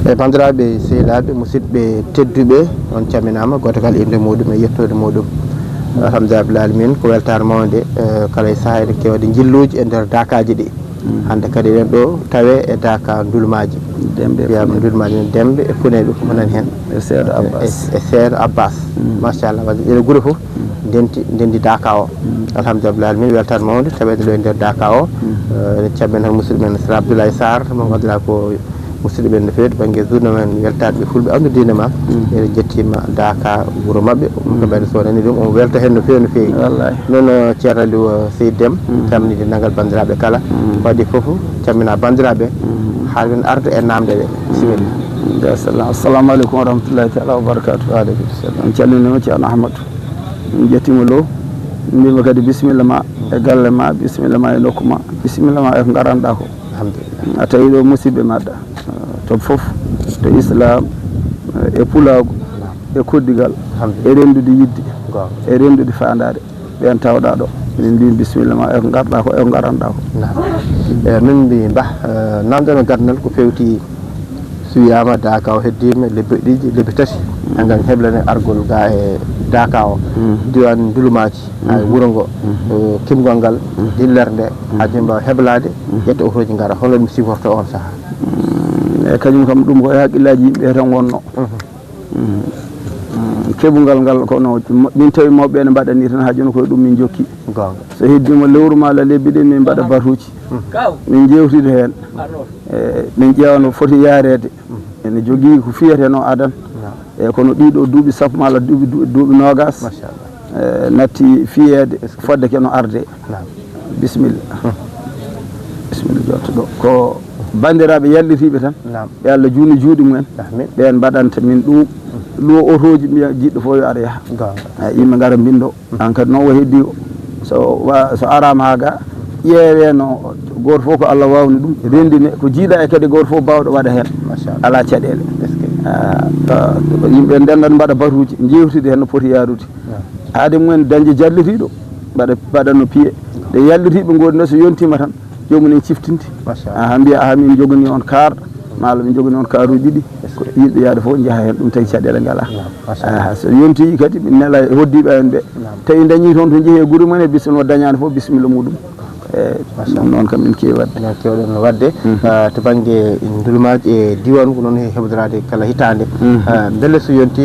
e bandiraɓe sehilaɓe musidɓe tedduɓe on calminama goto kala inde muɗum e yettode muɗum alhamdulillah alamin ko weltare mawde kala saaha ene kewde jilluji e nder dakaji ɗi hande kadi ɗen ɗo tawe e daka dulmaji wiyama dulmaji Dembe e Funeɓe ko nani hen e Seedo Abbas machallah wadde ɗeɗo guure foof dendi daka o alhamdulillah alamin weltare mawde tawede ɗo e nder daka o ene caɓɓen tan musidɗo men Sir Abdoulaye Sarr mo ganduɗa ko musidɗo men no fewi banggue journée men weltade ɓe fulɓe andudine ma ene jettima daka wuuro mabɓe ko mbaɗi so nani ɗum on welta hen no fewi no fewi noon ceerno Aliou Seydou Déme calminide naggal bandiraɓe kala waɗi foof calmina bandiraɓe ha men arde e namde ɗe bisimilla assalamu aleykum wa rahmatullahi taala wa barakatuh waaleykum salam on calminima ceerno Ahmadou min jettimo lo mbima kadi bisimilla ma e galle ma bisimilla ma e nokku ma bisimilla ma e ko garanɗa ko alhamdulillah a tawi ɗo musidɓe maɗa to foof to islam e pulago e koddigal e rendude yidde e rendude fandade ɓen tawɗa ɗo min mbi bisimilla ma e ko garɗa ko e ko garanɗa ko min mbi ba namdal gardal ko fewti so wiyama daka o heddima lebbi ɗiɗi lebbi tati gam heblane argol ga e daka o diwan dulumaji ha wuuro ngo kimgol ngal dillere nde haji mbawa heblade ƴetta otoji gara holno ɗum siforto on saaha e kañum kam ɗum koye haqqillaji yimɓe tan wonno keɓugal ngal kono min tawi mawɓe ne mbaɗani tan ha joni koye ɗum min jokki so heddima lewru ma ala lebbi ɗi min mbaɗa batuji min jewtide hen min ƴeewa no foti yarede ene jogui ko fiyete no adan e kono ɗiɗo duuɓi sappo mala duuɓi nogas natti fiyede fodde ke no arde bisimilla bisimilla jotto ɗo ko bandiraɓe yallitiɓe tan ɓe Allah juuni juuɗe mumen ɓen mbaɗanta min ɗum lo otoji mbiya jiɗɗo fof yo aɗa yaaha yimɓe gara mbindo an kadi noon wo heddi so arama ha ga ƴeewe no goto fof ko Allah wawni ɗum rendine ko jiiɗa e kadi goto fof bawɗo waɗa hen ala caɗele yimɓe ndendan mbaɗa batuji jewtide hen no poti yarude haade mumen dañde jallitiɗo mbaɗa no piye nde yallitiɓe godi no so yontima tan jomum en ciftinde ha mbiya min jogani on kar mala min jogani on karuji ɗiɗi ko yimɓe yaade fof jaaha hen ɗum tawi caɗele ngala so yonti kadi min nela e hoddiɓe en ɓe tawi dañi toon to jeehi e guure mumen e bisimilla dañani fof bisimilla muɗum ɗum noon kam min kewi wadde kewɗen wadde to banggue dulumaji e diwan ko noon heɓodirade kala hitande beele so yonti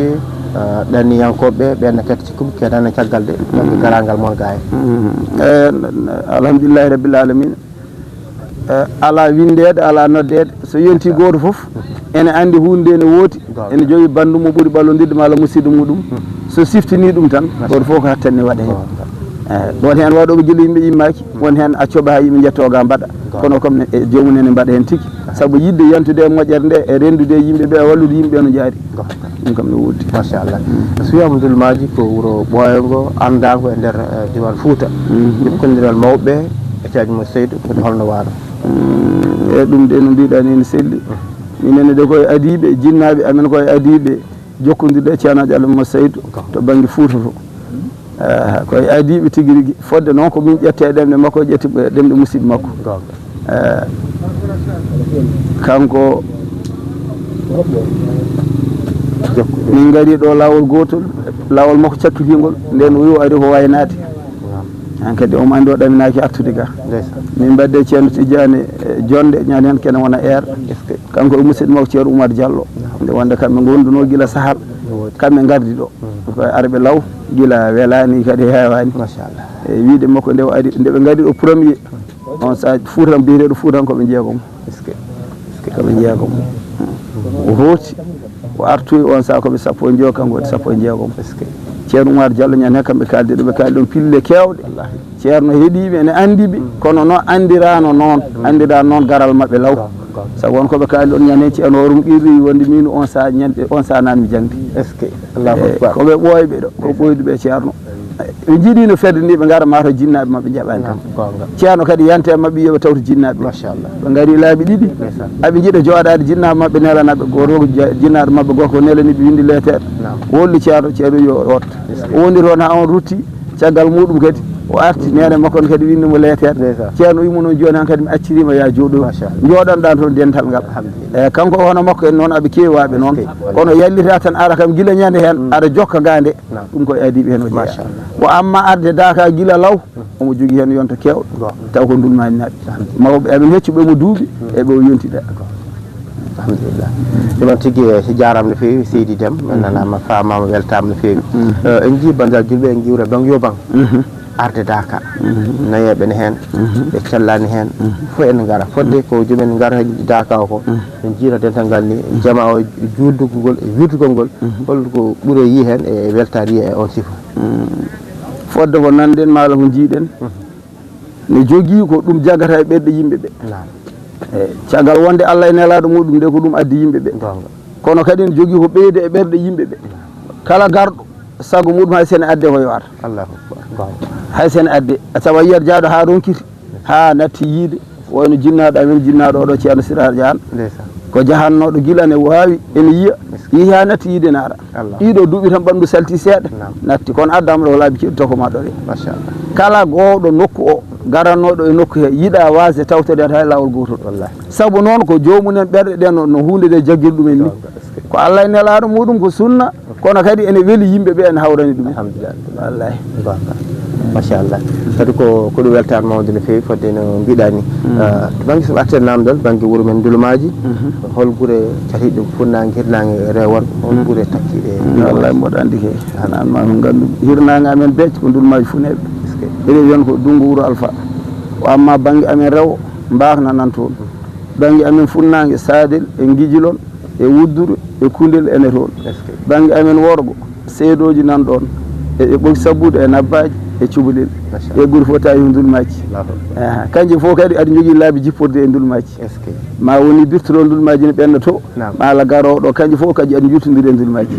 ɗanniyankoɓe ɓenne kadi cikkum keɗane caggal de donc garagal moon ga hen alhamdulillahi rabbil alamin ala windede ala noddede so yonti goto foof ene andi hunde ne wooti ene jogui bandu mo ɓuuri ɓallodirde mala musidɗo muɗum so siftini ɗum tan goto foof ko hattanni waɗa hen won hen waɗoɓe jillu yimɓe immaki won hen accoɓe ha yimɓe jettoga mbaɗa kono comme jomum ene mbaɗa hen tigui saabu yidde yantude e moƴƴere nde e rendude yimɓeɓe e wallude yimɓe no jaari ɗum kam no woddi machallah so wiyama dulmaji ko wuuro ɓooyongo andago e nder diwan Fouta jokkodiral mawɓe e caji mo Seydou kodi holno waano e ɗum de no mbiɗa ni ne selli minenne de koye adiɓe jinnaɓe amen koye adiɓe jokkodirɗe ceernojo Allah mo Seydou to banggue Fouta to koye adiɓe tigui rigui fodde noon ko min ƴette ɗemɗe makko ƴetti ɗemɗe musidɗo makko kanko min gari ɗo lawol gotol lawol makko cakkitigol nden o yo ari ko waynade han kadi omo andi o ɗaminaki artude ga min mbadde ceerno Tidiane jonde ñande hen kene wona air kanko e musidɗo makko ceerno Oumar Diallo nde wonde kamɓe gonduno guila sahal kamɓe gardi ɗo koye arɓe law guila welani kadi hewani machallah e wiide makko nde o ari nde ɓe gari ɗo premier on sa Fouta mbiyeteɗo Foutankoɓe jeegom koɓe jeegom o hooti o artoyi on sa koɓe sappo e jeegom kanko waɗi sappo e jeegom ceerno Oumar Diallo ñande hen kamɓe kaldi ɗo ɓe kaldi ɗon pille kewɗe ceerno heeɗiɓe ene andiɓe kono noon andirano noon garal mabɓe law sabu won koɓe kaali ɗon ñande hen ceerno o rumqirri wonde min on sa ñande on sa nanmi jangde koɓe ɓooyɓe ɗo ko ɓoyduɓe ceerno ɓe jiiɗi no fedde ni ɓe gara mataw jinnaɓe mabɓe jaɓani tan ceerno kadi yante mabɓe yoɓe tawta jinnaɓe ɓe gari laabi ɗiɗi aɓe jiiɗa joɗade jinnaɓe mabɓe nelanaɓe goto jinnaɗo mabɓe gorko nelaniɓe windi lettere wolli ceerno yo hotta o woni toon ha on rutti caggal muɗum kadi o arti nene makko on kadi windimo leetere ceerno wimo noon joni han kadi mi accirima ya jooɗo jooɗanɗan toon dental ngal eyyi kanko hono makko en noon aɓe keewaɓe noon kono yallita tan ara kam guila ñande hen aɗa jokka gande ɗum koye adiɓe hen o jeeya o amma arde daka guila law omo jogui hen yonta kewɗo taw ko ndulmani naɓe mawɓe amin heccuɓemo duuɓi eɓe o yontiɗa alhamdulillah ɗum tigui so jarama no fewi seydi Déme nanama famama weltama no fewi en jii bandal julɓe en jiwre bang yo bang arde daka nayeɓene hen ɓe cellani hen fof en gara fodde ko jomumen gara daka o ko en jiira dental ngal ni jama o juldugol e wirtugol ngol holko ɓuure yi hen e weltade yi e on sifa fodde ko nanden maala ko jiiɗen ne jogui ko ɗum jagata e ɓerɗe yimɓeɓe eyyi caggal wonde Allah e nelaɗo muɗum nde ko ɗum addi yimɓeɓe kono kadi ne jogui ko ɓeyde e ɓerɗe yimɓeɓe kala garɗo sago muɗum hay sene adde koye wata hay sene adde a tawa yiyat jaaɗo ha ronkiti ha natti yiide wayno jinnaɗo amen jinnaɗo oɗo ceerno Sirar Diane ko jahannoɗo guila ne wawi ene yiya yeehi ha natti yiide ne ara ɗiɗo duuɓi tan ɓandu salti seeɗa natti kono addama ɗo laabi keɗɗi toko ma ɗo kala gowɗo nokku o garannoɗo e nokku he yiiɗa wasde tawtode hay lawol gotol saabu noon ko jomumen ɓerɗe ɗen no hunde nde jagguiri ɗumen ni ko Allah e nelaɗo muɗum ko sunna kono kadi ene weeli yimɓeɓe ene hawrani ɗumen wallahi machallah kadi ko ɗum weltare mawde no fewi fodde no mbiɗani to banggue so ɓatten namdal banggue wuuro men Ndulmaji hol guure catiɗe funnague hirnague rewon hol guure takkiɗe wallahi mboɗo andi ke an ma min gandu hirnague amen becce ko Ndulmaji Funeɓe eɗen yon ko Dungu Wuuro Alpha o amma banggue amen rewo mbakna nan toon banggue amen funnague Sadel e Guijilon e Wudduru e Kundel ene toon banggue amen Worgo seedoji nan ɗon e ɓogi sabbude e Nabbaji e Cubalel e guuri fof tawi Ndulmaji kanƴe fof kadi aɗa jogui laabi jipporde e Ndulmaji ma woni birtoro Ndulmaji ne ɓennoto ma Allah garoɗo kanƴe fof kadi aɗa juttodiri e Ndulmaji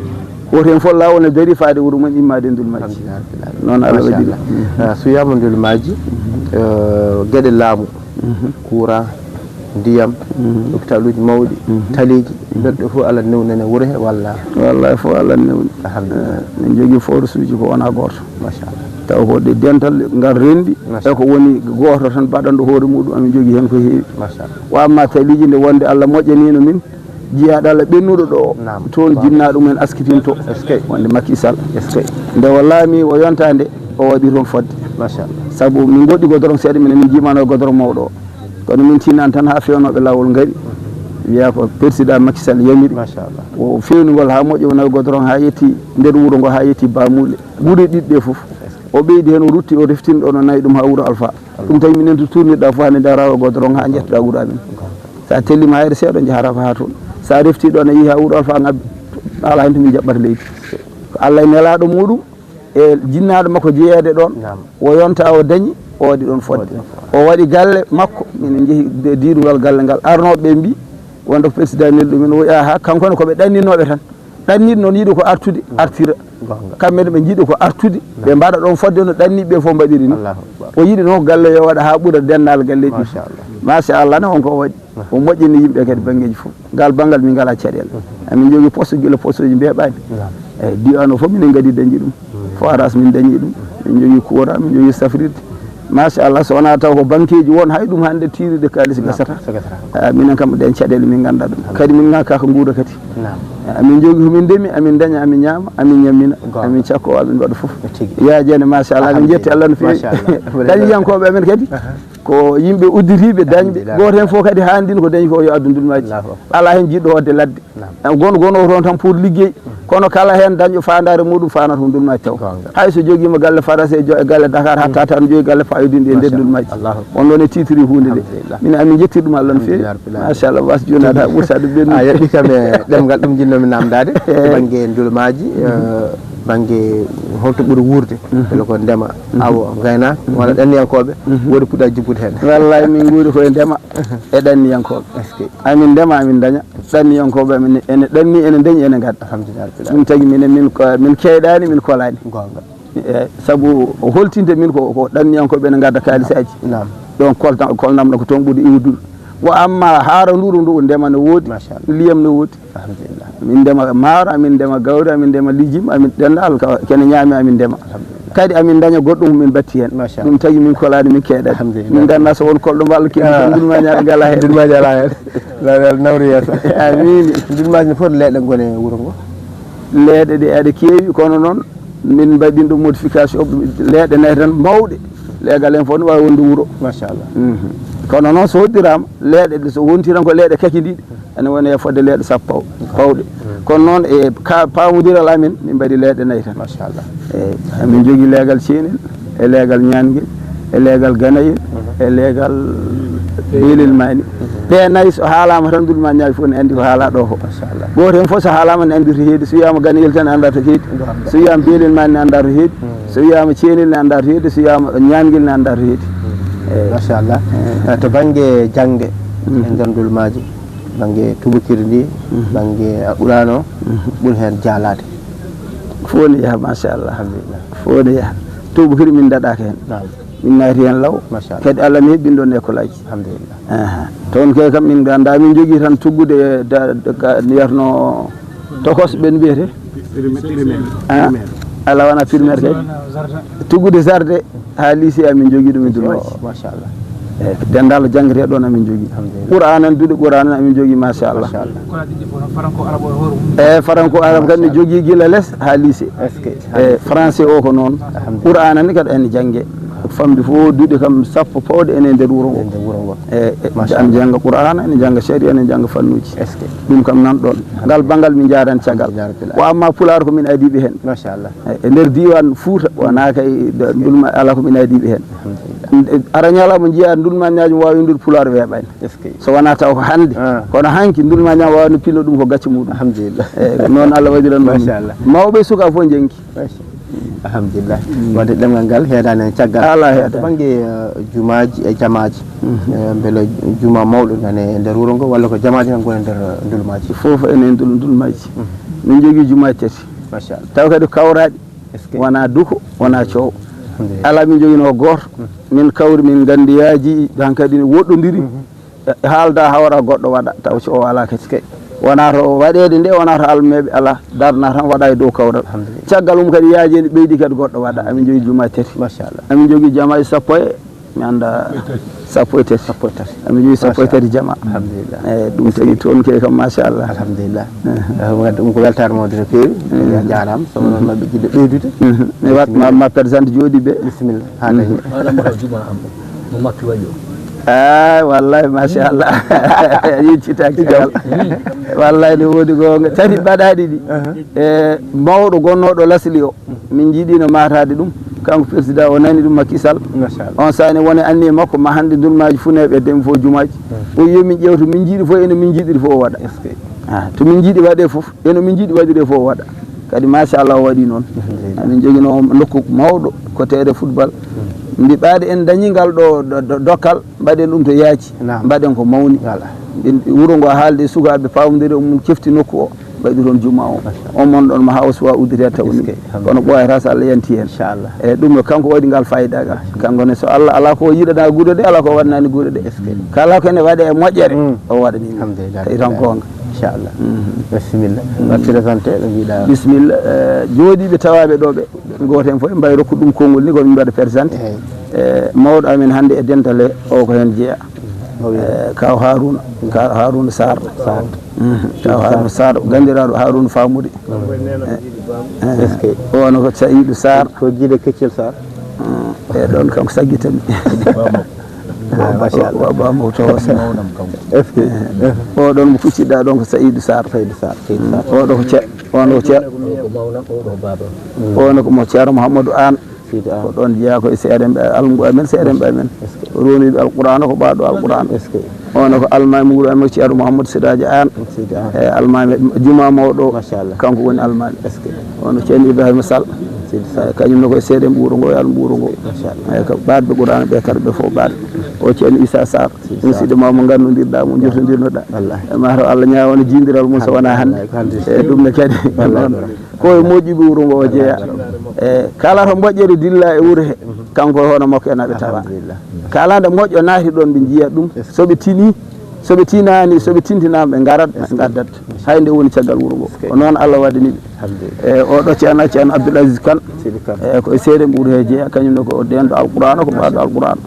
woto hen fof lawol ne daari faade wuuro mum immade e Ndulmaji noon Allah waɗiri so wiyama Ndulmaji gueɗe laamu courant ndiyam hôpital uji mawɗi taliji ɓerɗe fof Allah newnene wuuro he walla wallahi fof Allah newni min jogui force uji ko wona goto machallah taw ko ɗe dental ngal rendi e ko woni goto tan baɗanɗo hoore muɗum amin jogui hen ko heewi machallah o amma taliji nde wonde Allah moƴƴanino min jiyaɗo Allah ɓennuɗo ɗo toon jinnaɗo mumen askitinto wonde Macky Sall nde o laami o yontade o waɗi toon fodde machallah saabu min goɗɗi godoron seeɗa minen min jimano godoron mawɗo o kono min tinani tan ha fewnoɓe lawol ngari wiya ko président Macky Sall yamiri machallah o fewnugol ha moƴƴo wona godoron ha yetti nder wuuro ngo ha yetti Bamule ɓuure ɗiɗɗe foof o ɓeydi hen o rutti o reftini ɗon o nayi ɗum ha wuuro Alpha ɗum tawi minen to tourniɗa fof hande darawo godoron ha jettoɗa wuuro amen sa tellima hayre seeɗa jahata ha toon sa refti ɗon a yeehi ha wuuro Alpha ngabbi ala hen to min jaɓɓata leydi ko Allah e nelaɗo muɗum e jinnaɗo makko jeeyede ɗon o yonta o dañi o waɗi ɗon fodde o waɗi galle makko minen jeehi diirugal galle ngal arnoɓe ɓe mbi wonde ko président nelɗo min o wiya ha kankone koɓe ɗanninoɓe tan ɗanniɗo noon yiiɗi ko artude artira kamɓene ɓe jiiɗi ko artude ɓe mbaɗa ɗon fodde no ɗanniɓe fof mbaɗiri ni o yiiɗi noon ko galle yo waɗa ha ɓuura dennal galleji machallah ne wonko o waɗi o moƴƴini yimɓe kadi banggueji fof ngal banggal min ngala caɗele amin jogui poste guila poste uji mbeɓani eyyi diwan o fof minen gadi dañi ɗum forage min dañi ɗum min jogui courant min jogui safrirde machallah so wona taw ko banque ji won hay ɗum hande tiride kalis gasata minen kam ɗen caɗele min ganda ɗum kadi min gaka ko guura kadi amin jogui komin ndemi amin daña amin ñaama amin ñammina amin cakko amin waɗa foof yaajene machallah amin jetti Allah no fewi dañiyankoɓe amen kadi ko yimɓe udditiɓe dañɓe goto hen fof kadi handino ko dañi ko yo addu Ndulmaji ala hen jiɗɗo wadde ladde gono o toon tan pour liggey kono kala hen dañƴo fandare muɗum fanata ko Ndulmaji taw hay so joguima galle Farase e galle Dakar hatta tan jogi galle fayodinde e nder Ndulmaji on ɗon e titiri hunde nde min amin jetti ɗum Allah no fewi machallah wasa joni ada ɓuurtade ɓennu a yeɗɗi kam e ɗemgal ɗum jinnomi namdade banggue Ndulmaji banggue holto ɓuuri wurde beele ko ndema awo gaynaka walla ɗanniyankoɓe woodi puɗɗa jibbude hen wallahi min guuri koye ndema e ɗanniyankoɓe amin ndema amin daña ɗanniyankoɓe amin ene ɗanni ene dañi ene gadda alhamdulillah ɗum tagui minen min keyɗani min kolani eyyi saabu o holtinte min ko ɗanniyankoɓe ene gadda kalisaji ɗon kolnamɗo ko toon ɓuuri iwdude wo amma haara nduru ndu ndema ne woodi liyam ne woodi alhamdulillah min ndema maaro amin ndema gawri amin ndema lijim amin dendal kene ñaami amin ndema kadi amin daña goɗɗum min batti hen ɗum tagi min kolani min keeɗani min ganna so won kolɗo mballo keɗi ndulmaji aɗa ngala hen ndulmaji ala hen lawel nawri yeeso amini ndulmaji fof leeɗe gone wuuro ngo leeɗe ɗe aɗa keewi kono noon min mbaɗin ɗum modification leeɗe nayi tan mawɗe leegal hen fof ne wawi wonde wuuro machallah kono noon so hoddirama leeɗe ɗe so wontiran ko leeɗe kakidiɗe ene woni e fodde leeɗe sappo pawɗe kono noon e pamodiral amin min mbaɗi leeɗe nayi tan machallah eyyi amin jogui leegal ceenel e leegal ñanguel e leegal ganayel e leegal beelel mani ɓe nayyi so haalama tan ndulma ñaawi fof ne andi ko haala ɗo ko goto hen fof so haalama ne andi to heedi so wiyama ganayel tan ne anda to heedi so wiyama beelel mani ne anda to heedi so wiyama ceenel ne anda to heedi so wiyama ñanguel ne anda to heedi machallah to banggue jangde e nder ndulmaji banggue tubakiri ndi banggue a ɓurano ɓuuri hen jaalade fof ne yaaha machallah alhamdulillah fof ne yaaha tubakiri min daɗaka hen min naati hen law kadi Allah mi heɓɓin ɗon école aji alhamdulillah toon kay kam min ganda min jogui tan tuggude yiyatno tokos ɓen mbiyete ala wona primaire kay tuggude jardin ha lycée amin jogui ɗum e Dulmaji machallah dendal jangguete ɗon amin jogui Qur'an an duuɗe Qur'an an amin jogui machallah franco arabe kadi ne jogui guila less ha lycée français o ko noon Qur'an an kadi ene janggue famde fof duuɗe kam sappo pawɗe ene nder wuuro ngo ene jangga Qur'ana ene jangga sharia ene jangga fannuji ɗum kam nan ɗon ngal banggal min jarani caggal ko amma pular ko min adiɓe hen machallah e nder diwan Fouta wona kay ndulma ala ko min adiɓe hen ara ñalawma jiiya ndulmañaji wawi ndude pular weeɓani so wona taw ko hande kono hanki ndulmaña wawno pilno ɗum ko gacce muɗum alhamdulillah noon Allah waɗiran machallah mawɓe suka fof jenki alhamdulillah wadde ɗemgal ngal heedani hen caggal ala heeda banggue jumaji e jamaji beele juma mawɗo nane nder wuuro ngo walla ko jamaji tan gone nder ndulmaji foof ene ndulmaji min jogui jumaji tati machallah taw kadi kawraɗi wona duko wona coow ala min joguino goto min kawri min gandiyaji han kadi ne woɗɗodiri haalda hawra goɗɗo waɗa taw coow ala kadi wona to waɗede nde wona to almeɓe ala darna tan waɗa e dow kawral caggal mum kadi yaajeni ɓeydi kadi goɗɗo waɗa amin jogui jumaji tati machallah amin jogui jamaji sappo e mi anda sappo e tati amin jogui sappo e tati jama alhamdulillah eyyi ɗum tagi toon ke kam machallah alhamdulillah wadde ɗum ko weltare mawde no feewi jarama sono noon mabɓe jiɗɗo ɓeydude mi wat ma présente jooɗi ɓe bisimilla ha dañi mo makki waɗi o wallahi machallah yiccitaki gal wallahi ne woodi gonga tati baɗaɗi ɗi e mawɗo gonnoɗo Lasli o min jiiɗino matade ɗum kanko président o nani ɗum Macky Sall on sani woni anni makko ma hande ndulmaji funeɓe demi fof jumaji o yomin ƴewto min jiiɗi fof ene min jiiɗiri fof o waɗa to min jiiɗi waɗe fof ene min jiiɗi waɗire fof o waɗa kadi machallah o waɗi noon min joguino nokku mawɗo côté football mbiɓaade en dañingal ɗo dokkal mbaɗen ɗum to yaaci mbaɗen ko mawni wuuro ngo haalde sukaɓe pamodiri mum kefti nokku o mbaɗi toon juma o on mon ɗon ma haw suwa uddite tawni kono ɓoyata so Allah yanti hen eyyi ɗum ɗo kanko waɗi ngal fayida ga kanko ne so Allah ala ko yiɗana guuɗo de ala ko waɗanani guuɗo de kala ko ene waɗe e moƴƴere o waɗani tawi tan gonga inchallah bisimilla watti présenté ɗo jiiɗa bisimilla jooɗiɓe tawaɓe ɗo ɓe goto hen fof e mbawi rokku ɗum konngol ni komin mbaɗa présenté mawɗo amin hannde e dental he o ko hen jeeya kaw Harouna Sarr kaw Harouna Sarr gandiraɗo Harouna Famoude ono ko Saïdou Sarr ko jiiɗe Keccel Sarr e ɗon kanko saggitami bamo to oɗon mo kucciɗa ɗon ko Saïdou Sarr oɗo ko ono ono komo ceerno Mouhamadou An ko ɗon jeeya koye seeɗen ɓe almugu amen seeɗen ɓe amen roniɓe alqur'ana ko ɓaɗo alqur'an ono ko almami wuuro amen ko ceerno Mouhamadou Sidaji An e almami juma mawɗo kanko woni almami ono ceerno Ibrahima Sall kañumne koye seeɗen ɓuuro ngo e almɓuuro ngo eyyi ko ɓaɗɓe qur'ana ɓe kadi ɓe fof ɓaɗ o ceerno Issa Sarr musidɗo ma mo gannodirɗa mo jotodirnoɗa e mataw Allah ñawono jindiral mum so wona hande e ɗum ne kadi noon koye moƴƴuɓe wuuro ngo o jeeya e kala to moƴƴere dilla e wuuro he kanko hono makko enaɓe tawa kala nde moƴƴo naati ɗon ɓe jiiya ɗum soɓe tini soɓe tinani soɓe tintinama ɓe garat ɓe gaddat hay nde woni caggal wuuro ngo ko noon Allah waɗaniɓe e oɗo ceerno Abdoul Aziz Kane e koye seeɗe ɓuuri he jeeya kañumne ko dendo alqur'ana ko ɓaɗo alqur'ana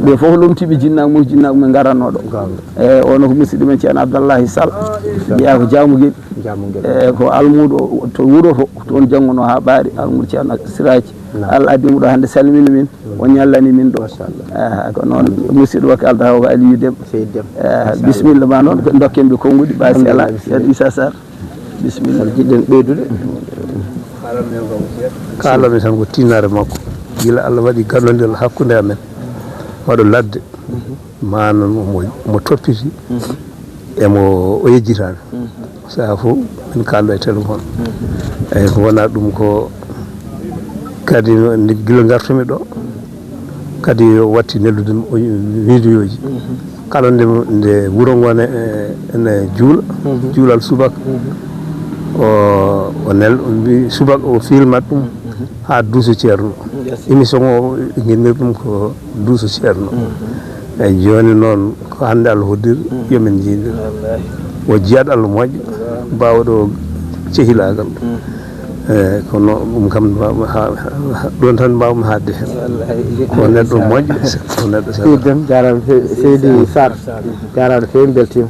ɓe fof lomtiɓe jinnamuji ɓe garanno ɗo e ono ko musidɗo men ceerno Abdallahi Sall jeeya ko Diamoguel e ko almuɗo to wuuro to toon janggono ha ɓaari almuɗo ceerno Siraji Allah addimuɗo hannde salmini min o ñallani min ɗo ko noon musidɗo wakke Aldahaw ko Aliou Deme bisimilla ma noon ko dokken ɓe konngudi ɓaasi ala ceerno Issa Sarr bisimilla jiɗɗen ɓeydude kalami tan ko tinnare makko gila Allah waɗi gandodel hakkude amen waɗo ladde manam mo toppiti emo o yejjitani saa fof min kalɗo e téléphone eyyi ko wona ɗum ko kadi gila gartumi ɗo kadi watti nellude vidéo ji kala nde wuuro ngone ene juula juulal subaka o nel mbi subaka o filmat ɗum ha duuso ceerno émission o guinir ɗum ko duuso ceerno eyyi joni noon ko hande Allah hoddiri yomin jiidir o jiyat Allah moƴƴo mbawɗo cehilagal kono ɗum kam ɗon tan mbawmi hadde hen ko neɗɗo moƴƴo ko neɗɗo seydem jarama Seydi Sarr jarama fewi beltima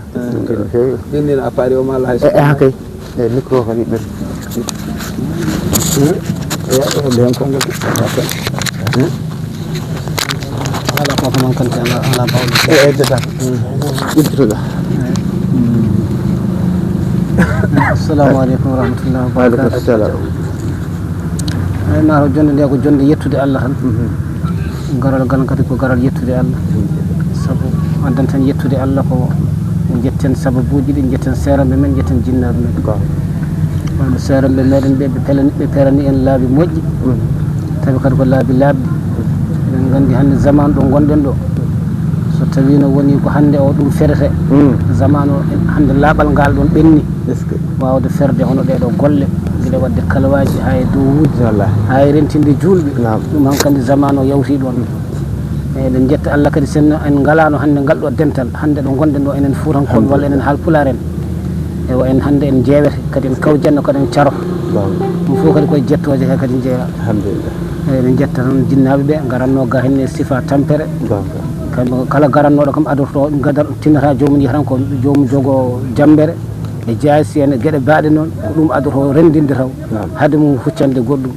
fewi ɗinnin appareil o ma Allah hay ha kay e micro ko yiɓɓen ɓen konngol ala ko man kan ala bawɗo e data ƴettutoɗa assalamu aleykum wa rahmatullahi wa barakatuh. waaleykum salam eyi ma jonde nde ko jonde yettude Allah tan garal gal kadi ko garal yettude Allah sabu andan tan yettude Allah ko jetten sababuji ɗi jetten seeramɓe men jetten jinnaɓe men wano seeramɓe meɗen ɓe ɓe perani en laabi moƴƴi tawi kadi ko laabi labɗi eɗen gandi hande zaman ɗo gonɗen ɗo so tawino woni ko hande o ɗum ferete zaman o hande laaɓal ngal ɗon ɓenni wawde ferde hono ɗeɗo golle guila wadde kalawaji ha e dowuji ha e rentinde julɓe ɗum hankkandi zaman o yawti ɗon eɗen jetta Allah kadi sen en galano hande ngal ɗo dental hande ɗo gonɗen ɗo enen Fuutankoɓe walla enen Haalpulaar en ewa en hande en jeewete kadi en kawjanno kadi en caro ɗum fof kadi koye jettoje he kadi jeeya alhamdulillah eɗen jetta tan jinnaɓe ɓe garanno ga henne sifa tampere kala garannoɗo kam adorto gadar tinnata jomum yiya tan ko jomum jogo jambere e jaasi en gueɗe baaɗe noon ko ɗum adorto rendinde taw haade mum huccande goɗɗum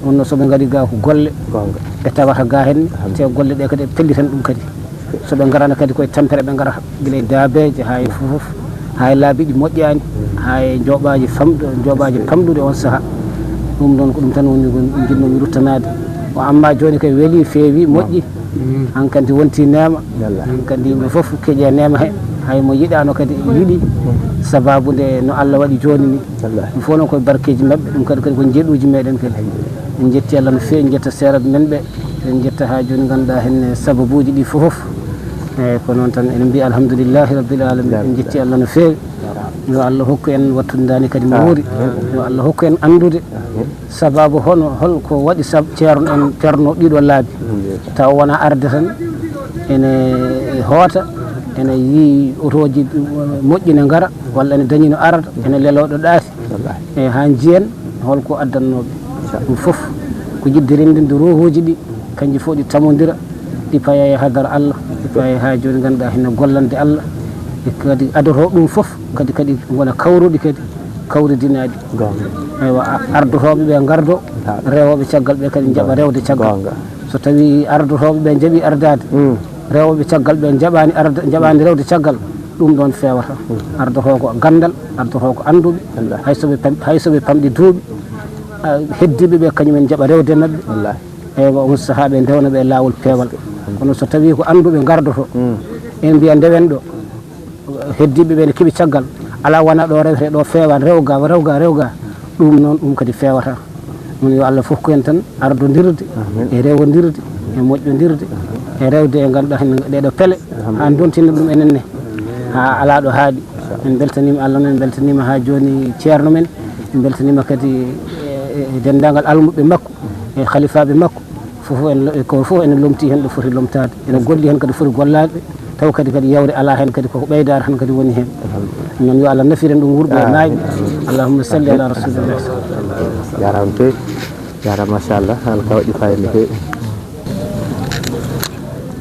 wonno soɓe gaari ga ko golle ɓe tawata ga henne te golle ɗe kadi pellitan ɗum kadi soɓe garana kadi koye tampere ɓe gara guila e daabeje ha e fof ha e laabiɗi moƴƴani ha e joɓaji famɗude on saaha ɗum ɗon ko ɗum tan woni jinnomi ruttanade o amma joni koye weeli feewi moƴƴi hankkadi wonti neema hankkadi yimɓe fof keeƴe neema he haymo yiɗano kadi yiiɗi sababude no Allah waɗi joni ni ɗum fof noon koye barkeji mabɓe ɗum kadi ko jeeɗuji meɗen kadi en jetti Allah no fewi en jetta seeraɓe men ɓe en jetta ha joni ganduɗa henne sababuji ɗi fof eyyi ko noon tan eɗen mbiya alhamdoulillahi rabbil alamin en jetti Allah no fewi yo Allah hokku en wattudidani kadi mo wuuri yo Allah hokku en andude sababu holko waɗi ceerno en perno ɗiɗo laabi taw wona arde tan ene hoota ene yi otoji moƴƴi ne gara walla ene dañi no arata ene leloɗo ɗaati e ha jiyen holko addannoɓe ɗum foof ko jidde rendinde ruhuji ɗi kanƴi fof ɗi tamodira ɗi paaya e hadara Allah ɗi paaya ha joni ganduɗa hene gollande Allah e kadi adoto ɗum foof kadi wona kawruɗi kadi kawridinaɗi eywa ardotoɓe ɓe gardo rewoɓe caggal ɓe kadi jaaɓa rewde caggal so tawi ardotoɓe ɓe jaaɓi ardade rewɓe caggal ɓe jaɓani rewde caggal ɗum ɗon fewata ardoto ko gandal ardoto ko anduɓe haysoɓe pamɗi duuɓi heddiɓe ɓe kañumen jaaɓa rewde mabɓe eywa on saaha ɓe ndewna ɓe lawol peewal kono so tawi ko anduɓe gardoto en mbiya ndewen ɗo heddiɓe ɓe ne keeɓi caggal ala wona ɗo rewete ɗo fewan rewga ɗum noon ɗum kadi fewata ɗum yo Allah fof ko en tan ardodirde e rewodirde e moƴƴodirde e rewde e ganduɗa hen ɗeɗo peele ha dontina ɗum enenne ha ala ɗo haaɗi en beltanima Allah noon en beltanima ha joni ceerno men en beltanima kadi e dendagal almuɓe makko e khalifaɓe makko ko fof ene lomti hen ɗo foti lomtade ene golli hen kadi foti gollade taw kadi yawre ala hen kadi koko ɓeydare tan kadi woni hen noon yo Allah nafiren ɗum wurɓe e naaɓe allahumma salli ala rasulillah jarama to jarama machallah an ka waɗi fayida no fewi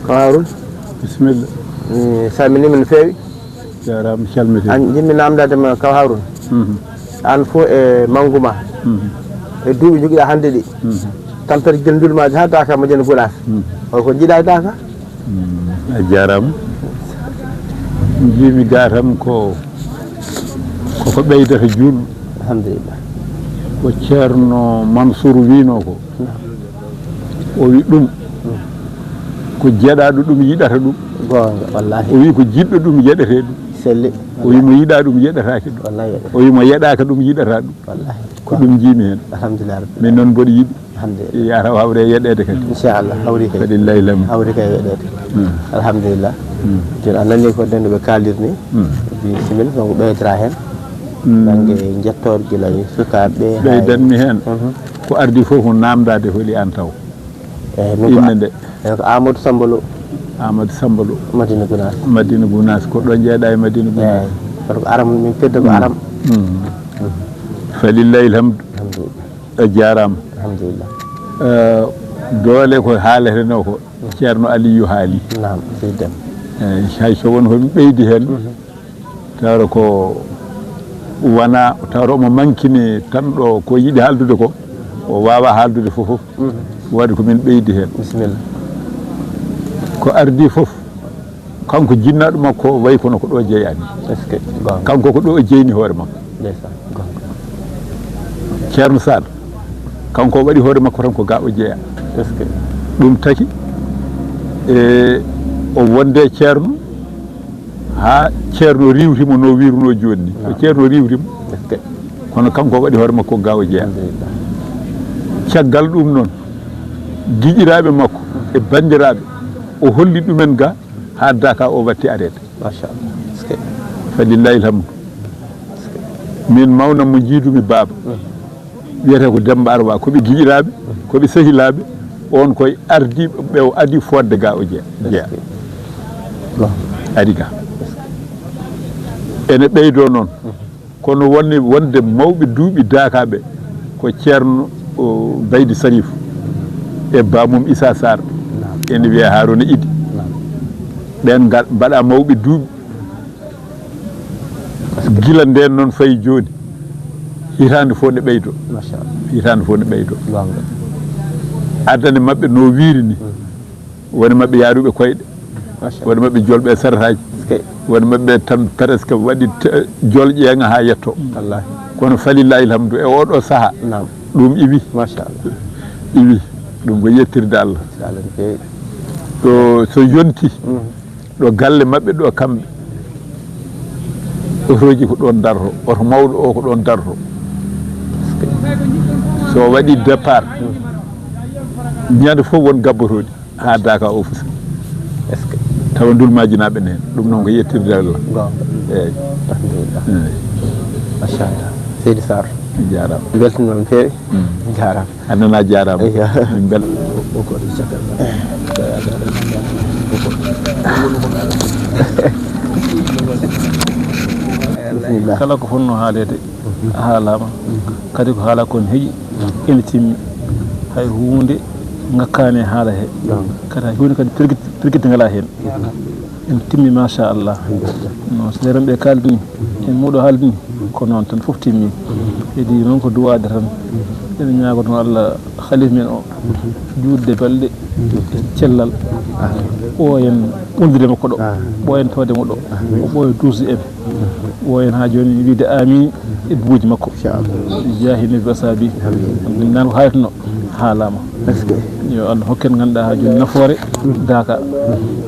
kaw Harouna bisimilla salminima no fewi jarama calmiti an jimmi namdadema kaw Harouna an fo e mangguma e duuɓi joguiɗa hande ɗi tampere jendulmaji ha Daka mo jene Gounass holko jiiɗa e Daka a jarama jimi ga tan koko ɓeydata juulɗo alhamdulillah ko ceerno Mansour wino ko o wi ɗum ko jeeɗaɗo ɗum yiɗata ɗum gonga wallahi o wi ko jiɗɗo ɗum yeɗete ɗum selli o wi mo yiɗa ɗum yeɗatake ɗum wallahi o wi mo yeɗaka ɗum yiɗata ɗum wallahi ko ɗum jimi hen alhamdulillah min noon mboɗo yiɗi alhamdulillah yata wawde yeɗede kadi inchallah hawri kay kadi laylam hawri kay weɗede alhamdulillah joni a nani ko nden ɓe kaldirni bisimilla donc ɓeydora hen banggue jettode guila sukaɓe ɓeydanmi hen ko ardi foof ko namdade holi an taw inne nde ko Amadou Sambalo Madina Gounass ko ɗo jeeɗa e Madina Gounass kono ko aram min pedda ko aram falillahi alhamdu a jarama alhamdulillah doole ko haaleteno ko ceerno Aliou haali nam seydem hay so won homi ɓeydi hen tawra ko wona tawra omo mankini tan ɗo ko yiɗi haaldude ko o wawa haaldude fof waɗi komin ɓeydi hen bisimilla ko ardi fof kanko jinnaɗo makko wayi kono ko ɗo jeeyani kanko ko ɗo jeyni hoore makko ceerno Sall kanko waɗi hoore makko tan ko ga o jeeya ɗum taki e o wonde ceerno ha ceerno riwtimo no wiruno joni ni ko ceerno riwtimo kono kanko waɗi hoore makko ga o jeeya caggal ɗum noon giƴiraɓe makko e bandiraɓe o holli ɗumen ga ha Daka o watti arede machallah falillahi alhamdu min mawnam mo jiidumi baaba wiyete ko Demba Arwa koɓe giƴiraɓe koɓe sehilaɓe on koye ardiɓe ɓe o adi fodde ga o jeeya ari ga ene ɓeydo noon kono wonde mawɓe duuɓi Daka ɓe ko ceerno Baydi Sarif e bamum Issa Sarr ene wiye Harouna Idy ɓen mbaɗa mawɓe duuɓi gila nden noon fayi joni hitande fof ne ɓeydo hitande fof ne ɓeydo addane mabɓe no wiiri ni woni mabɓe yaaruɓe koyɗe woni mabɓe jolɓe e sarataji woni mabɓe tan presque waɗi jol ƴeeŋa ha yetto kono falillahi alhamdu e oɗo saaha ɗum iwi machallah iwi ɗum ko yettirde Allah ɗo so yonti ɗo galle mabɓe ɗo kamɓe otoji ko ɗon darto oto mawɗo o ko ɗon darto so waɗi départ ñande fof won gabbotoɗi ha Daka o fusa tawa dulmajinaɓe nen ɗum noon ko yettirde Allah eyyi machallah Seydi Sarr jarama beltanima no fewi jarama annana jarama min bel kala ko fonno haalede haalama kadi ko haala kon heeƴi ene timmi hay hunde ngakkani haala he kadi hay hunde kadi pirguitte ngala hen en timmi machallah no so remɓe kaldini en muɗo haaldini ko noon tan foof timmi kadi noon ko duwade tan ene ñagoto Allah khalife men o juurde balɗe cellal ɓooyen ɓoldude makko ɗo ɓooyen tawde mo ɗo o ɓooya duusde en ɓooyen ha joni wiide amin e buuji makko jahi nabi asabi nan ko hayatno haalama yo Allah hokken ganduɗa ha joni nafoore Daka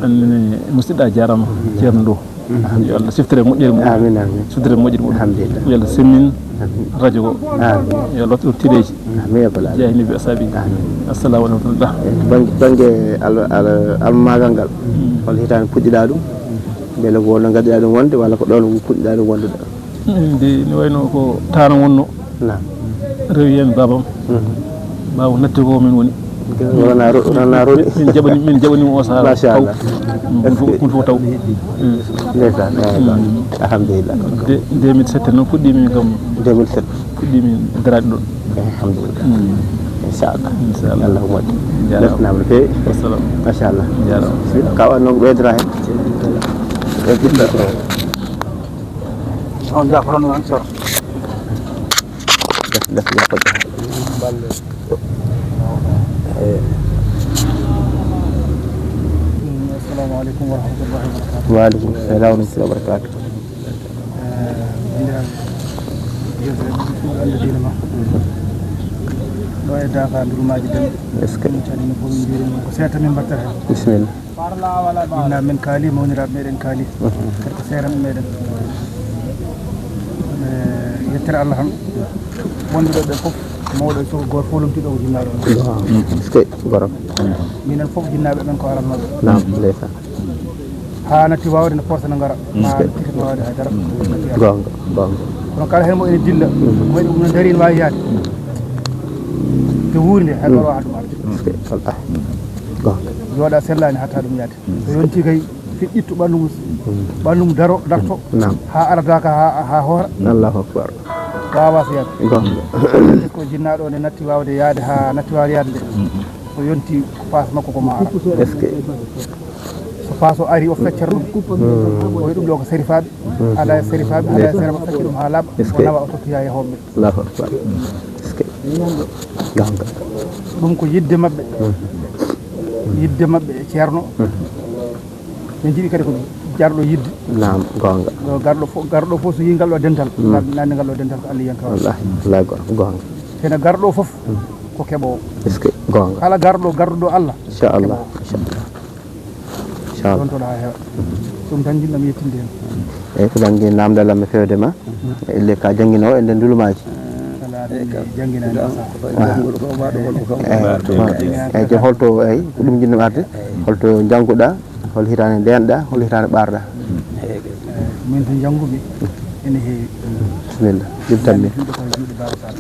annene musidɗa jarama ceerno Ndow yo Allah siftire moƴƴere mum siftire moƴƴere mum yo Allah semmin radio go yo Allah ɗum tireji jahi nabi asabi assalamu aleykum banggue almagal ngal hol hitande puɗɗiɗa ɗum beele ko wonno gaddiɗa ɗum wonde walla ko ɗon puɗɗiɗa ɗum wonde ɗo nde ne wayno ko tano wonno rewi hen babam baaba natti ko min woni wona roɗi min jaɓanima o saaha machallah kun fof taw ndeysan alhamdulillah 2007 noon fuɗɗimi kam 2007 fuɗɗimi darade ɗon alhamdulillah inchallah inchallah allah moƴƴi lesnama no feewi wassalam machallah jarama ka wanno ko ɓeydora hen e ɓiɗɗo on jafotono an sor def jafoɗo assalamu aleykum wa rahmatullahi wa barakatuh. waaleykum salam wa rahmatullahi wa barakatuh andudino ma ɗo e Dakar ndurumaji den est ce que min calmini fof min mbirima ko seeta min mbattata hen bisimilla inna men kaali mawniraɓe meɗen kaali kadi ko seeranɓe meɗen yettere Allah tan wonɓe ɓe fof mawɗo e soko goto fof lomtiɗo ko jinnaɗo on est ce que gorom minen fof jinnaɓe men ko arannoɓe nam ndeysan ha natti wawde no porta no gara ha natti wawde haydara gonga kono kala hen mo ene dilla moyɗi no dari ne wawi yaade te wuuri nde hay ɗo haɗum arde est ce que wallahi gonga jooɗa sellani hatta ɗum yaade so yonti kay fit ƴittu ɓallum darto nam ha arataka ha hoora allahu akbar wawa so yaade gonga ko jinnaɗo o nde natti wawde yaade ha natti wawde yaade nde so yonti ko paas makko koma ara est ce que so paas o ari o feccere ɗum o wi ɗum ɗo ko sérifaɓe ala e sérifaɓe ala e sérema fecci ɗum ha laaɓa o nawa o tokkoya e hoɓɓe allahu akbar est ce que gonga ɗum ko yidde mabɓe e ceerno ɓe jiiɗi kadi ko jarɗo yidde nam gonga garɗo fof so yi ngal ɗo dental nande ngal ɗo dental ko Allah yantawa wallahi gonga tena garɗo fof ko keɓowo est ce que gonga kala garɗo Allah inchallah ɗon toɗa ha heewa ɗum tan jinɗam yettinde hen eyyi ko banggue namdal amme fewdema elle ka jangguinowo e nder ndulumaji ala jangguinani eyyi joni holto eyyi ko ɗum jinnomi arde holto jangguɗa hol hitande ndenɗa hol hitande ɓarɗa min to jangguɓe ene heewi bisimilla jibtanmi juuɗe koye juuɗe Baba Sall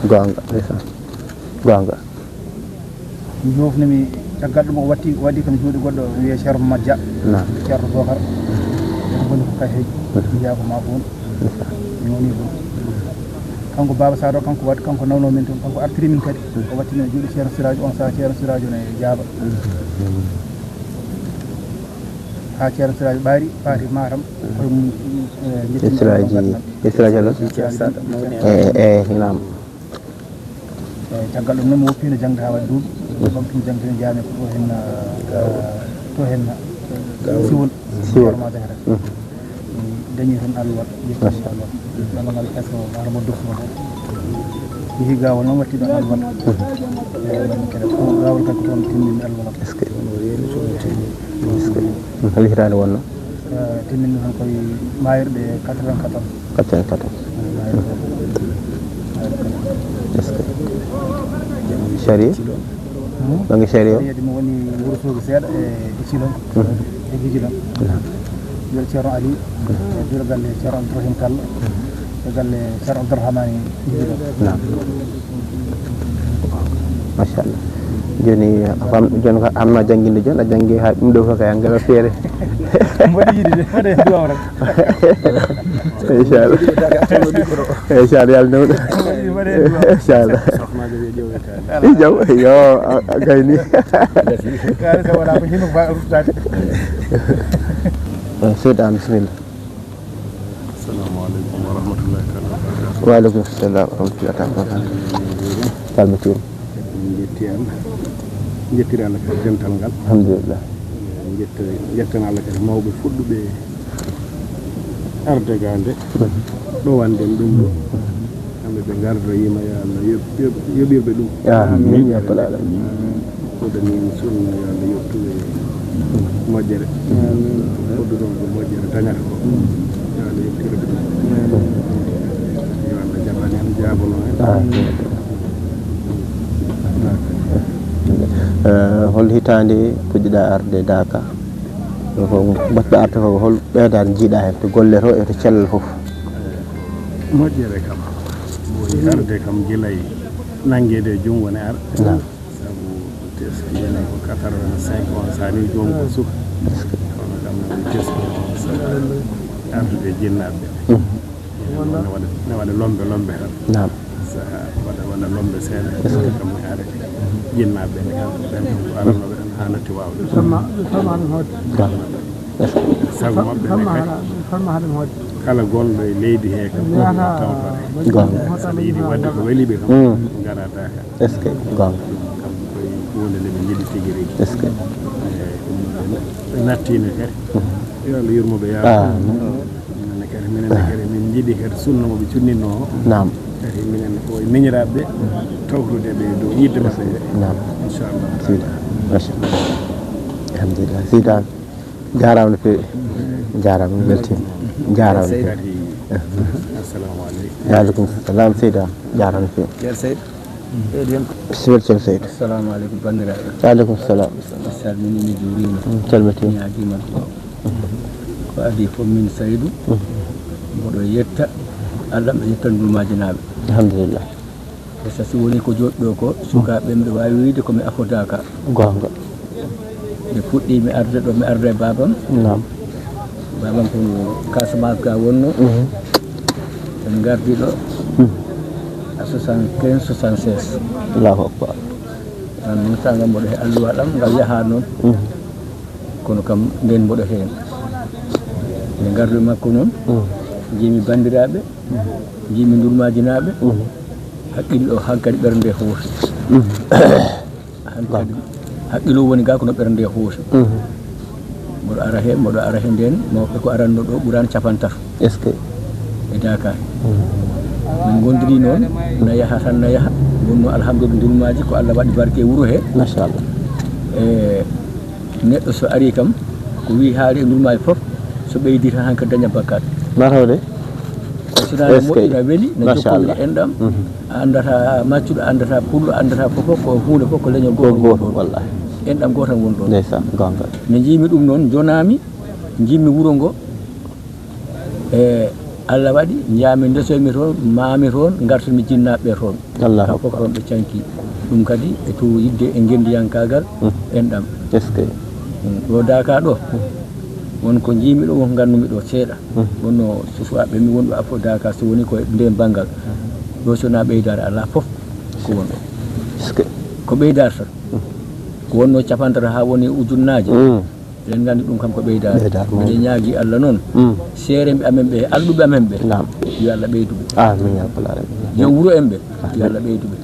gonga ndeysan gonga mi jofnimi caggal ɗum o waɗi kam juuɗe goɗɗo wiye Ceerno Mamadou Dia ceerno Bocar ene goni ko kay heeji jeeya ko ma fof mi woni ɗum kanko Baba Sall o kanko nawno min toon kanko artiri min kadi o wattino juuɗe Ceerno Siradio on saha Ceerno Siradio ne jaaba ha Ceerno Siradio ɓaari paati Matam koye Siradio lo nam caggal ɗum noon mi woppino jangde ha waɗi duuɓi ɓamtumi jangde ne jaami ko to hen siwol ma jahata dañi toon alluwal yettimi Allah ɗalagal est ce que haramo doftuno tan yeehi gawol noon watti ɗon alluwal kadi gawol kadi ko toon timmini alluwal est ce que hol hitande wonno timmini tan koye mayirɗe 94 est ce que sari bangi sari o mi woni Wourossogui seeɗa e Silon e Vigilon juuɗe Ceerno Ali e juuɗe galle Ceerno Abdourahim Kall e galle Ceerno Abdourahmani Vigilon machallah joni ko anma jangguinde joni a janggui ha ɗum ɗo fof kay angala feere mbaɗi yiide waɗe duwaw rek inchallah inchallah yalla newɗo inchallah jaw yo gayni kare sa wala ko hino fa rutade seeɗa bisimilla assalamu aleykum wa rahmatullahi taala waaleykum salam wa rahmatullahi taala calmitima jettiri Allah kadi dental ngal alhamdulillah jetten Allah kadi mawɓe fuɗɗuɓe arde ga nde ɗowanden ɗum ɗo kamɓe ɓe gardo yima yo Allah yoɓirɓe ɗum amin ya rabbal alamin oɗani sunna yo Allah yettuɓe moƴƴere fodduɗonɓe moƴƴere dañata ko yo Allah yettirɓe ɗum yo Allah jaɓani hen jabono hen hol hitande puɗɗiɗa arde Dakar ko mbaɗɗa arde ko hol ɓeydade jiiɗa hen to golle to e to cellal foof moƴƴere kam woni arde kam guilay nanguede e junngo ne ara sabu teskiene ko 85 on sani joom ko suka kono kam teski sabu ardude jinnaɓe ne waɗa lombe tan waɗa lombe seeɗa kam ne are jinnaɓe ne kam ɓen ko aranoɓe tan ha natti wawde sabu maɓɓe ne kadi kala gonɗo e leydi he kam tawtoɗe saɗa yiiɗi wadde ko weliɓe kam garata ka est ce que gonga kam koye hunde nde ɓe jiiɗi tigui rigui est ce que ɓe nattino kadi yo Allah yurmoɓe yaara minenne kadi min jiiɗi kadi sunna moɓe cunninno o nam kadi minen koye miñiraɓeɓe tawtude ɓe dow yidde maɓɓe nam inchallah sida machallah alhamdulillah sida jarama no fewi jarama mi weltima jarama no fewi assalamu aleykum waaleykum salam seyda jarama no fewi ceerno Seydou eɗen bisimilla ceerno seydou assalamu aleykum bandiraɓe waaleykum salam mi salmini mi juurima calmitima ñaguima ko adi fof min Seydou mboɗo yetta Allah ɓe yetta ndulmajinaɓe alhamdulillah e so woni ko joɗɗo ko sukaɓe mbiɗa wawi wiide komi afodaka gonga mi fuɗɗi mi arde ɗo mi arda e babam nam babam ko Casamance ga wonno en gardi ɗo à 75 76 allahu akbar an min sanga mboɗo he alluwa ɗam ngal yaha noon kono kam nden mboɗo heen mi gardu makko noon jimi bandiraɓe jimi ndurmajinaɓe haqqille o hankkadi ɓernde hooti hankkadi haqqilo woni ga kono ɓernde hooti mboɗo ara he nden mawɓe ko aranno ɗo ɓuurani 50 est ce que e Dakar min gondiri noon na yaha tan na yaha wonno alhamdulillah ndurmaji ko Allah waɗi barke wuro he machallah e neɗɗo so ari kam ko wi haali e ndurmaji fof so ɓeydi tan hanka daña bakkat matawde sinano moƴƴina weeli no jokkude enɗam andata maccuɗo andata pullo andata fof ko hunde fof ko leñol goto wallahi enɗam goto tan woni ɗon ndeysan gonga ne jimi ɗum noon jonami jimmi wuro ngo e Allah waɗi jaami ndesoymi toon maami toon gartomi jinnaɓe toon kam fof toon ɓe canki ɗum kadi e to yidde e gendiyankagal enɗam est ce que ɗo Dakar ɗo wonko jiimi ɗo wonko gandumi ɗo seeɗa wonno susuwaɓe mi wonɗo afo Dakar so woni koye nden banggal ɗo sona ɓeydare ala fof ko won ɗo est ce que ko ɓeydare tan ko wonno capantata ha woni ujunnaji eɗen gandi ɗum kam ko ɓeydare miɗen ñaagui Allah noon seere amen ɓe alɗuɓe amen ɓe yo Allah ɓeyduɓe amin ya rabbal alamin yo wuuro en ɓe yo Allah ɓeyduɓe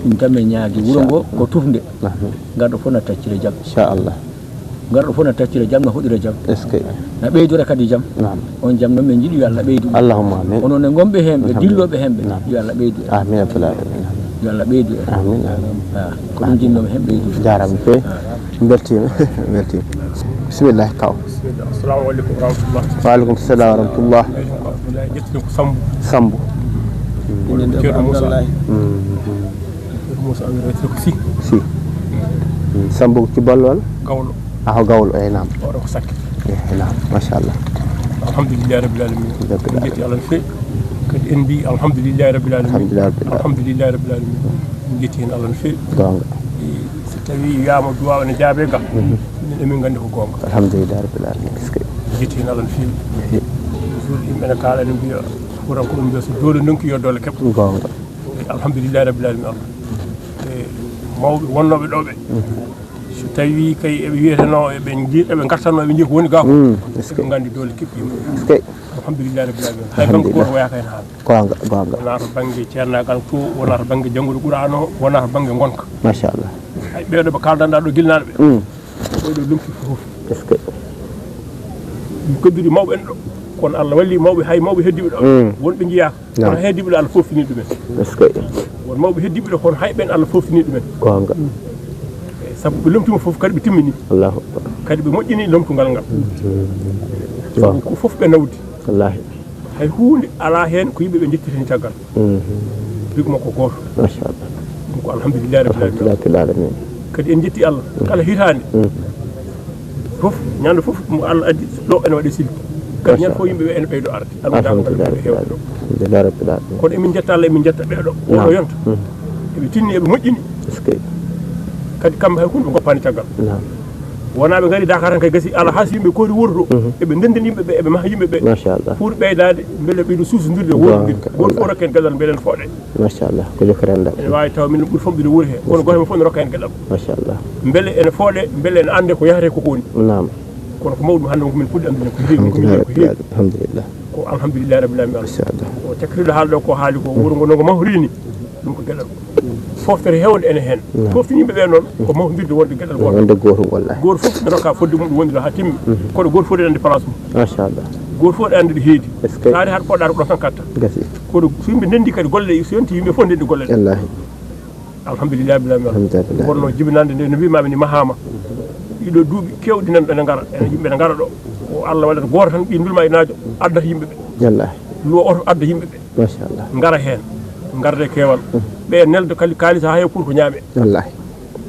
ɗum tan min ñaagui wuuro ngo ko tufde garɗo fof na taccire jaam inchallah garɗo fof na taccire jaam no hoɗira jaam est ce que na ɓeydore kadi jaam on jaam noon min jiiɗi yo Allah ɓeyduɓe allahumma amin onon e gonɓe hen ɓe dilloɓe hen ɓe yo Allah ɓeydu en amin ya rabbal alamin yo Allah ɓeydu en amin ko ɗum jinnomi hen ɓeyduɓe jarama no fewi beltima beltima bisimillah kaw assalamu aleykum wa rahmatullah waaleykum salam wa rahmatullah ƴettini ko Sambu ceerno Moussa Moussa wiretiri ko si Sambu ci bollol gawlo aho gawlo e nam oɗo ko sakki nam machallah alhamdulillahi rabbil alamin en jetti Allah no fewi kadi en mbi alhamdulillahi rabbil alamin alhamdulillahi rabbil alamin en jetti hen Allah no fewi gonga so tawi wiyama duwaw ne jaabe ga minen emin gandi ko gonga alhamdulillahi rabbil alamin jetti hen Allah no fewi toujours yimɓe ne kaala ne mbiya ɓuran ko ɗum mbiya so doole donki yo doole keɓa gonga alhamdulillahi rabbil alamin Allah mawɓe wonnoɓe ɗo ɓe so tawi kay eɓe wiyeteno eɓe gartanno eɓe jii ko woni ga ko eɓe gandi doole keɓɓima alhamdulillahi rabbil alamin hay kanko goto wayaka hen haala gonga wona to banggue ceernagal to wona to banggue janggude qur'an o wona to banggue gonka machallah hay ɓeɗo ɓe kaldanɗa ɗo guilnaɗo ɓe ɓeɗo lumti fof est ce que kodduɗi mawɓe en ɗo kono Allah walli mawɓe hay mawɓe heddiɓe ɗo wonɓe jiyaka kono heddiɓe ɗo Allah foftini ɗumen est ce que won mawɓe heddiɓe ɗo kono hay ɓen Allah foftini ɗumen gonga saabu ɓe lomtima fof kadi ɓe timmini allahu akbar kadi ɓe moƴƴini lomtugal ngal sabu ko fof ɓe nawdi wallahi hay hunde ala hen ko yimɓe ɓe jettiti hen caggal rigmo ko goto machallah ɗum ko alhamdulillahi rabbil alamin kadi en jetti Allah kala hitande fof ñande fof mo Allah addi ɗo ene waɗi silki kadi ñande fof yimɓe ɓe ene ɓeydo arde alhamdulillahi rabbil alamin kono emin jetta Allah emin jetta ɓeɗo oɗo yonta eɓe tinni eɓe moƴƴini kadi kamɓe hay hunde ɓe goppani caggal wona ɓe gari Dakar tan kay gasi ala has yimɓe koori wuuro to eɓe ndendini yimɓe ɓe eɓe maha yimɓe ɓe pour ɓeydade beele ɓeydo suusodirde wurdirde goto fof rokka hen gueɗal beelen fooɗe machallah ko jokkiranda ene wawi taw min ɓuuri famɗude wuuro he kono goto men fof ne rokka hen gueɗal machallah beele ene fooɗe beele ene ande ko yahate koko woni kono ko mawɗum hande komin puɗɗi andude ko heewi ko heewi alhamdulillah ko alhamdulillahi rabbil alamin o cakkiriɗo haalɗo ko haali ko wuuro ngo nogo mahrini ɗum ko gueɗal foftere hewde ene hen foftini yimɓe ɓe noon ko mahdirde wonde gueɗal wonde goto wallahi goto fof ne rokka fodde mum ɗum wondira ha timmi kono goto fof ande place mum machallah goto fof ande ɗo heedi saari haɗa poɗɗa ko ɗo tan katta gasi kono so yimɓe ndendi kadi golle so yonti yimɓe fof ndendi golle ɗe wallahi alhamdulillahi rabbil alamin wonno jibinande nde no mbimami ni mahama ɗiɗo duuɓi kewɗi nan ene ngara ene yimɓe ne ngara ɗo o Allah waɗata goto tan ɓi ndulma e naajo addata yimɓe ɓe wallahi luwa oto adda yimɓe ɓe machallah ngara hen garde kewal ɓe nelde kali kalisa ha heew pour ko ñaame wallahi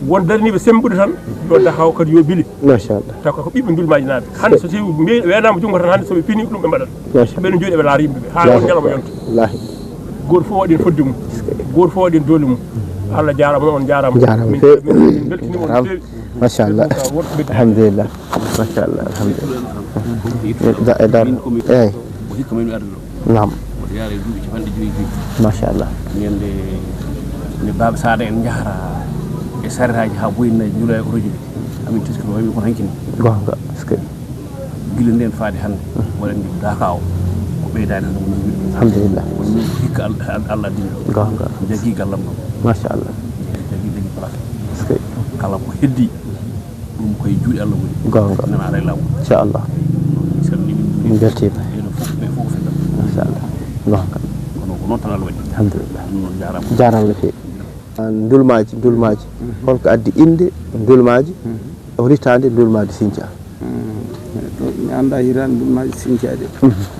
won darniɓe sembude tan ɗo dakaw kadi yo bili machallah taw ko ɓiɓɓe ndulmaji naaɓe hande so tawi wenama jungo tan hande soɓe pini ɗum ɓe mbaɗat ɓeɗo jooɗi ɓe laara yimɓe ɓe ha on ñalawma yonta wallahi goto fof waɗi fodde mum goto fof waɗi doole mum Allah jarama on jarama min beltinima on fewi machallah alhamdulillah machallah alhamdulillah dar eyyi ko hikka men mi arde ɗo nam oto yaara e duuɓi capanɗe joyyi joyyi machallah ñande nde baba Sada en jahata e saretaji ha boyinaji jula e otoji ɗi amin teskino wami kono hankini gonga est ce que guila nden faade hande waɗen ndi Daka o ko ɓeydani tan woni wiɗo alhamdulillah woni hikka Allah addimi ɗo gonga jagui gallam ɗo machallah jagui place est ce que kala ko heddi ɗum koye juuɗe Allah woni gonga nana ara e lawol inchallah mi salmini min beltima ɓeɗo fof ɓe fof ko feddam machallah gonga kono ko noon tan Allah waɗi alhamdulillah ɗum noon jarama jarama no fewi ndulmaji holko addi inde ndulmaji o ritande ndulmaji Sinthia to mi anda hirande ndulmaji Sinthia de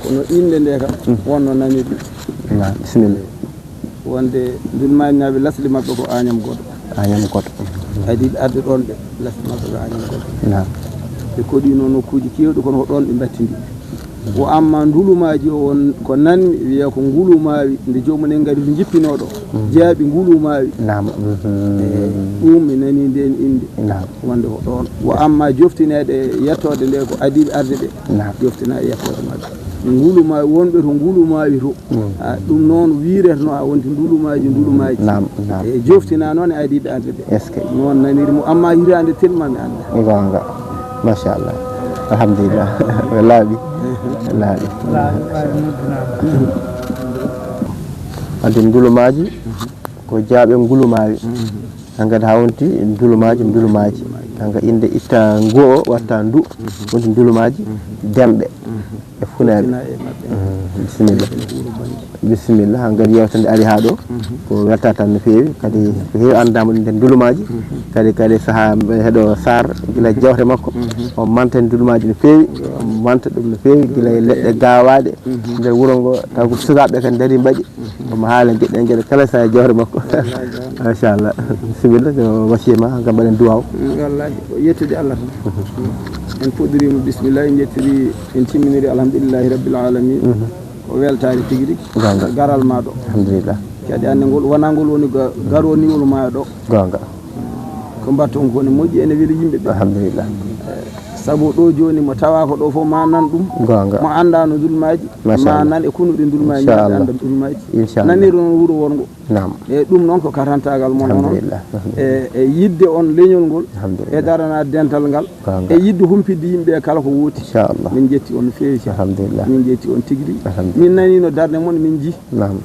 kono inde nde kam wonno nani ɗum bisimilla wonde ndulmaji naaɓe lasli mabɓe ko Agname Godo adi ɓe arde ɗon ɓe lasli mabɓe ko Agname Godo ɓe koɗino nokkuji kewɗi kono ko ɗon ɓe battindi o amma ndulumaji o won ko nanmi wiya ko ngulumawi nde jomumen ngari to jippinoɗo jaaɓi ngulumawi ɗum mi nani nden inde wonde ko ɗon o amma joftinede yettode nde ko adiɓe arde ɓe joftina e yettode mabɓe ngulumawi wonɓe to ngulumawi to ɗum noon wireteno a wonti ndulumaji e joftina noon e adiɓe arde ɓe noon nanirimo amma hirande telma mi anda gonga machallah alhamdulillah laaɓi andi ndulumaji ko jaaɓe ngulumawi hankkadi ha wonti ndulumaji hanka inde itta ngoo watta ndu wonti ndulumaji demɗe e funeɓe bisimilla hankkadi yewtande ari ha ɗo ko welta tan no fewi kadi ko heewi andama ɗum nden ndulumaji kadi saaha heeɗo Sar guila jewte makko o manta ndulumaji no fewi manta ɗum no fewi guila e leɗɗe gawaɗe nder wuuro ngo taw ko sukaɓe kadi daari mbaɗi omo haala gueɗe gueɗe kala sa e jewte makko machallah bisimilla ko wasiyama hanka mbaɗen duwaw wallahi yettude Allah tan en puɗɗorima bisimilla en jettiri en timminiri alhamdulillahi rabbil alamin ko weltare tigui rigui garal ma ɗo alhamdulillah kadi ande ngol wona ngol woni garoniwol ma ɗo gonga ko mbatton ko ne moƴƴi ene weeli yimɓeɓe alhamdulillah saabu ɗo joni mo tawa ko ɗo fof ma nan ɗum mo andano ndulmaji ma nan e kunuɗe ndulmaji mi anda ndulmaji naniri noon wuuro wongo e ɗum noon ko karantagal mon noon e yidde on leñol ngol e darana dental ngal e yidde humpidde yimɓe kala ko wooti min jetti on no fewi min jetti on tigui min nanino darde moon min ji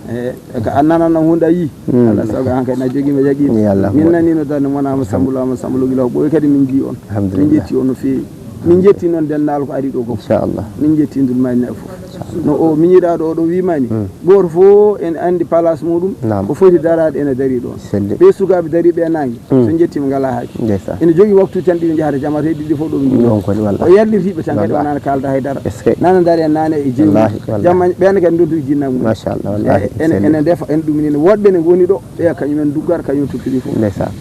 e ko annanano hunde a yi Allah saago han kadi na joguima jaaqima min nanino darde moon ama sambulo guila ko ɓooyi kadi min ji on min jetti on no fewi min jetti noon denndaal ko ari ɗo ko inchallah min jetti ndulmaji naɓe fof no o miñiɗa ɗo ɗo wimani goto fof en andi place muɗum ko foti darade ene dari ɗon ɓe sukaɓe dariɓe e nangue so jettima ngala haaji ene jogui waktu tan ɗiɗi jahata jamata e ɗiɗi fof ɗo o yallirtiɓe tan kadi wonano kalda haydara nana daari en nane e jinni jamma ɓenne kadi dontuɓe jinnamu ene defa en ɗumnino woɗɓe ne goni ɗo ɓe kañumen duggata kañumen tuppiri fof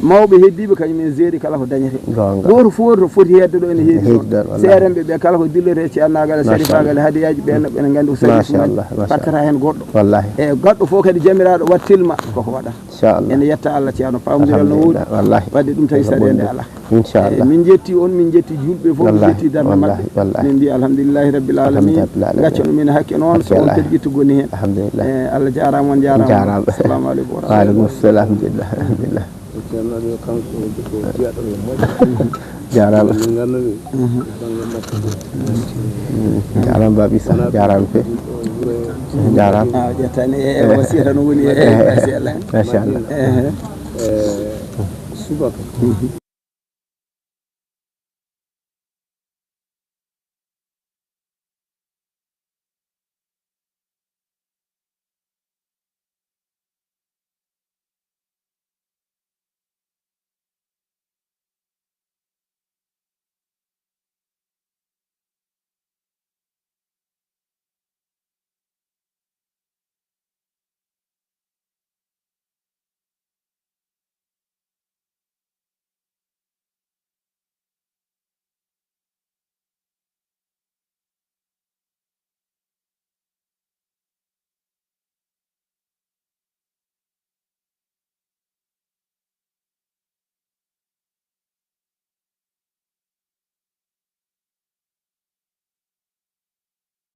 mawɓe heddiɓe kañumen zeeri kala ko dañete goto fof to foti hedde ɗo ene heedi ɗon seerenɓe ɓe kala ko dillete ceernagal e sarifagal e hadiyaji ɓenne ɓene gandi ko sabi partata hen goɗɗo wallahi e goɗɗo fof kadi jamiraɗo wattilma koko waɗa inchallah ene yetta Allah ceerno pamodiral no woodi wallahi wadde ɗum tawi saɗede ala inchallah min jetti on min jetti julɓe fof min jetti darde mabɓe min mbi alhamdulillahi rabbil alamin gaccono min hakke noon so on kadi ƴettu goni hen alhamdulillah Allah jarama on jarama assalamu aleykum wa aleykum salam alhamdulillah jarama jarama Baba Issa jarama fe jarama ƴettani e wasiyata no woni e machallah machallah subaka